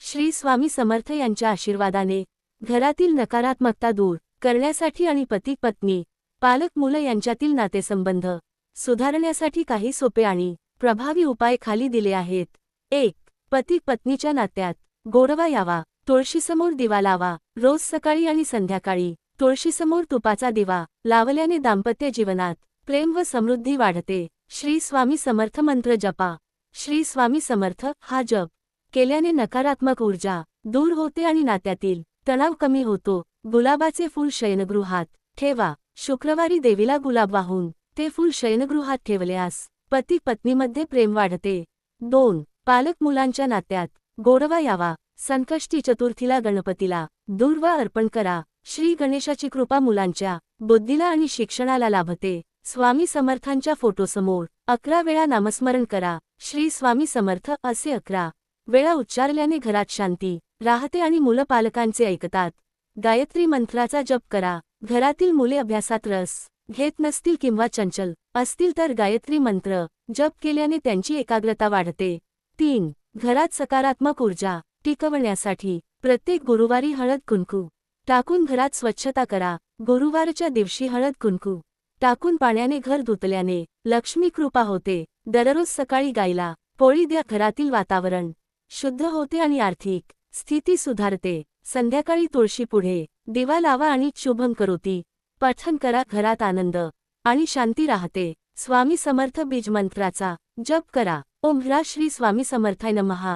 श्री स्वामी समर्थ यांच्या आशीर्वादाने घरातील नकारात्मकता दूर करण्यासाठी आणि पती पत्नी पालक मुलं यांच्यातील नातेसंबंध सुधारण्यासाठी काही सोपे आणि प्रभावी उपाय खाली दिले आहेत. 1. पती पत्नीच्या नात्यात गोडवा यावा. तुळशीसमोर दिवा लावा. रोज सकाळी आणि संध्याकाळी तुळशीसमोर तुपाचा दिवा लावल्याने दाम्पत्य जीवनात प्रेम व समृद्धी वाढते. श्री स्वामी समर्थ मंत्र जपा. श्री स्वामी समर्थ हा जप केल्याने नकारात्मक ऊर्जा दूर होते आणि नात्यातील तणाव कमी होतो. गुलाबाचे फूल शयनगृहात ठेवा. शुक्रवारी देवीला गुलाब वाहून ते फूल शयनगृहात ठेवल्यास पती पत्नीमध्ये प्रेम वाढते. 2. पालक मुलांच्या नात्यात गोडवा यावा. संकष्टी चतुर्थीला गणपतीला दूर्वा अर्पण करा. श्री गणेशाची कृपा मुलांच्या बुद्धीला आणि शिक्षणाला लाभते. स्वामी समर्थांच्या फोटोसमोर 11 वेळा नामस्मरण करा. श्री स्वामी समर्थ असे 11 वेळा उच्चारल्याने घरात शांती राहते आणि मुलं पालकांचे ऐकतात. गायत्री मंत्राचा जप करा. घरातील मुले अभ्यासात रस घेत नसतील किंवा चंचल असतील तर गायत्री मंत्र जप केल्याने त्यांची एकाग्रता वाढते. 3. घरात सकारात्मक ऊर्जा टिकवण्यासाठी प्रत्येक गुरुवारी हळद कुंकू टाकून घरात स्वच्छता करा. गुरुवारच्या दिवशी हळद कुंकू टाकून पाण्याने घर धुतल्याने लक्ष्मी कृपा होते. दररोज सकाळी गायला पोळी द्या. घरातील वातावरण शुद्ध होते आणि आर्थिक स्थिती सुधारते. संध्याकाळी तुळशीपुढे दिवा लावा आणि शुभं करोती पठण करा. घरात आनंद आणि शांती राहते. स्वामी समर्थ बीज मंत्राचा जप करा. ओम ह्रा श्री स्वामी समर्थाय नमः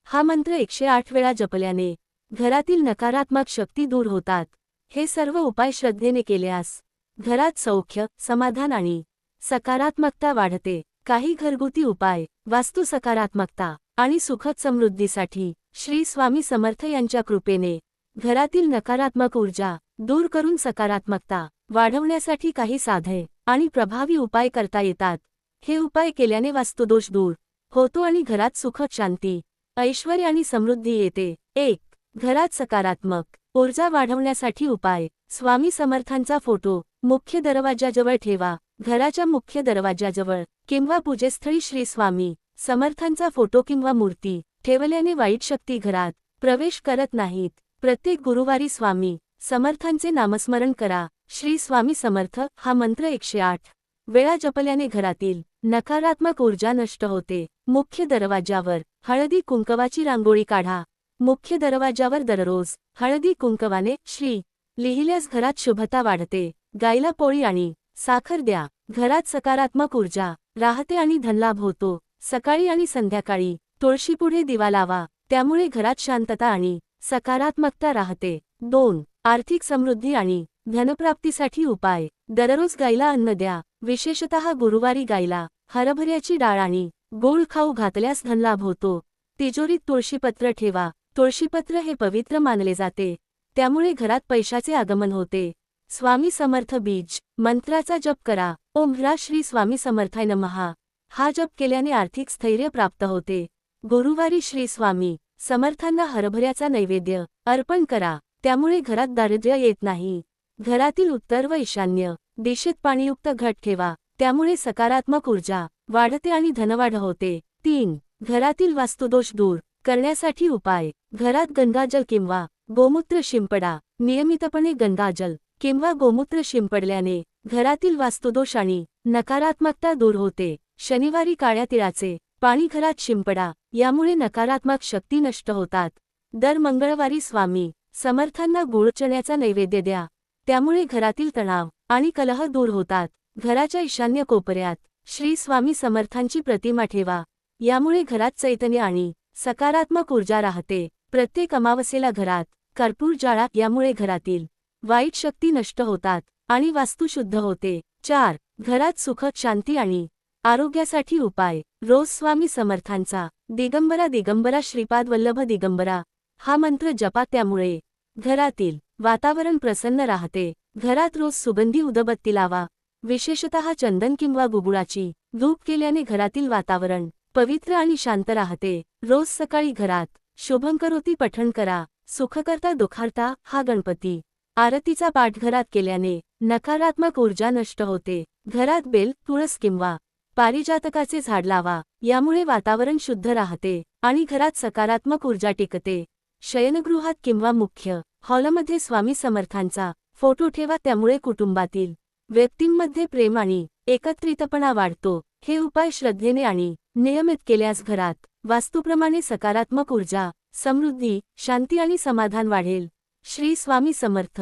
हा मंत्र 108 वेळा जपल्याने घरातील नकारात्मक शक्ती दूर होतात. हे सर्व उपाय श्रद्धेने केल्यास घरात सौख्य समाधान आणि सकारात्मकता वाढते. काही घरगुती उपाय वास्तू सकारात्मकता आणि सुखद समृद्धीसाठी श्री स्वामी समर्थ यांच्या कृपेने घरातील नकारात्मक ऊर्जा दूर करून सकारात्मकता वाढवण्यासाठी काही साधे आणि प्रभावी उपाय करता येतात. हे उपाय केल्याने वास्तुदोष दूर होतो आणि घरात सुखद शांती ऐश्वर्य आणि समृद्धी येते. 1. घरात सकारात्मक ऊर्जा वाढवण्यासाठी उपाय. स्वामी समर्थांचा फोटो मुख्य दरवाजाजवळ ठेवा. घराच्या मुख्य दरवाजाजवळ किंवा पूजेस्थळी श्री स्वामी समर्थांचा फोटो किंवा मूर्ती ठेवल्याने वाईट शक्ती घरात प्रवेश करत नाहीत. प्रत्येक गुरुवारी स्वामी समर्थांचे नामस्मरण करा. श्री स्वामी समर्थ हा मंत्र 108 वेळा जपल्याने घरातील नकारात्मक ऊर्जा नष्ट होते. मुख्य दरवाजावर हळदी कुंकवाची रांगोळी काढा. मुख्य दरवाजावर दररोज हळदी कुंकवाने श्री लिहिल्यास घरात शुभता वाढते. गायला पोळी आणि साखर द्या. घरात सकारात्मक ऊर्जा राहते आणि धनलाभ होतो. सकाळी आणि संध्याकाळी तुळशीपुढे दिवा लावा. त्यामुळे घरात शांतता आणि सकारात्मकता राहते. 2. आर्थिक समृद्धी आणि धनप्राप्तीसाठी उपाय. दररोज गायला अन्न द्या. विशेषतः गुरुवारी गायला हरभऱ्याची डाळ आणि गूळ खाऊ घातल्यास धनलाभ होतो. तिजोरीत तुळशीपत्र ठेवा. तुळशीपत्र हे पवित्र मानले जाते. त्यामुळे घरात पैशाचे आगमन होते. स्वामी समर्थ बीज मंत्राचा जप करा. ओम ह्रा श्री स्वामी समर्थाय नमः हा जप केल्याने आर्थिक स्थैर्य प्राप्त होते. गुरुवारी श्री स्वामी समर्थांना हरभऱ्याचा नैवेद्य अर्पण करा. त्यामुळे घरात दारिद्र्य येत नाही. घरातील उत्तर व ईशान्य दिशेत पाणीयुक्त घट ठेवा. त्यामुळे सकारात्मक ऊर्जा वाढते आणि धनवाढ होते. 3. घरातील वास्तुदोष दूर करण्यासाठी उपाय. घरात गंगाजल किंवा गोमूत्र शिंपडा. नियमितपणे गंगाजल किंवा गोमूत्र शिंपडल्याने घरातील वास्तुदोष आणि नकारात्मकता दूर होते. शनिवारी काळ्या तिळाचे पाणी घरात शिंपडा. यामुळे नकारात्मक शक्ती नष्ट होतात. दर मंगळवारी स्वामी समर्थांना गूळ चण्याचा नैवेद्य द्या. त्यामुळे घरातील तणाव आणि कलह दूर होतात. घराच्या ईशान्य कोपऱ्यात श्री स्वामी समर्थांची प्रतिमा ठेवा. यामुळे घरात चैतन्य आणि सकारात्मक ऊर्जा राहते. प्रत्येक अमावस्येला घरात कर्पूर जाळा. यामुळे घरातील वाईट शक्ती नष्ट होतात आणि वास्तू शुद्ध होते. 4. घरात सुखद शांती आणि आरोग्यासाठी उपाय. रोज स्वामी समर्थांचा दिगंबरा दिगंबरा श्रीपाद वल्लभ दिगंबरा हा मंत्र जपा. त्यामुळे घरातील वातावरण प्रसन्न राहते. घरात रोज सुगंधी उदबत्ती लावा. विशेषतः चंदन किंवा गुगुळाची धूप केल्याने घरातील वातावरण पवित्र आणि शांत राहते. रोज सकाळी घरात शुभंकरोती पठण करा. सुखकर्ता दुःखार्ता हा गणपती आरतीचा पाठ घरात केल्याने नकारात्मक ऊर्जा नष्ट होते. घरात बेल तुळस किंवा पारिजातकाचे झाड लावा. यामुळे वातावरण शुद्ध राहते आणि घरात सकारात्मक ऊर्जा टिकते. शयनगृहात किंवा मुख्य हॉलमध्ये स्वामी समर्थांचा फोटो ठेवा, त्यामुळे कुटुंबातील व्यक्तींमध्ये प्रेम आणि एकत्रितपणा वाढतो. हे उपाय श्रद्धेने आणि नियमित केल्यास घरात वास्तूप्रमाणे सकारात्मक ऊर्जा, समृद्धी, शांती आणि समाधान वाढेल. श्री स्वामी समर्थ.